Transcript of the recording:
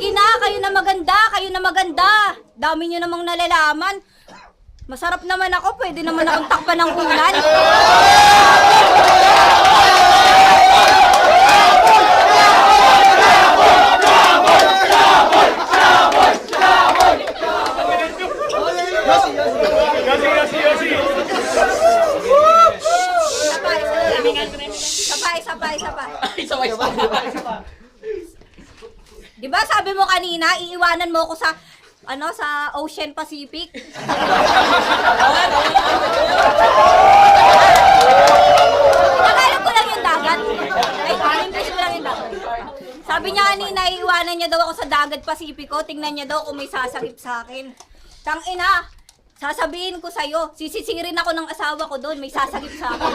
Sige na, kayo na maganda, kayo na maganda. Dami nyo namang nalalaman. Masarap naman ako, pwede naman akong takpan ng ulan. Isa pa. Diba sabi mo kanina, iiwanan mo ako sa Ocean Pacific? Nakalap ko lang yung dagat. Ay, inimpress ko lang yung dagat. Sabi niya kanina, iiwanan niya daw ako sa dagat Pasipiko. Tingnan niya daw kung may sasakip sa akin. Tangina, sasabihin ko sa'yo, sisisirin ako ng asawa ko doon, may sasakip sa akin.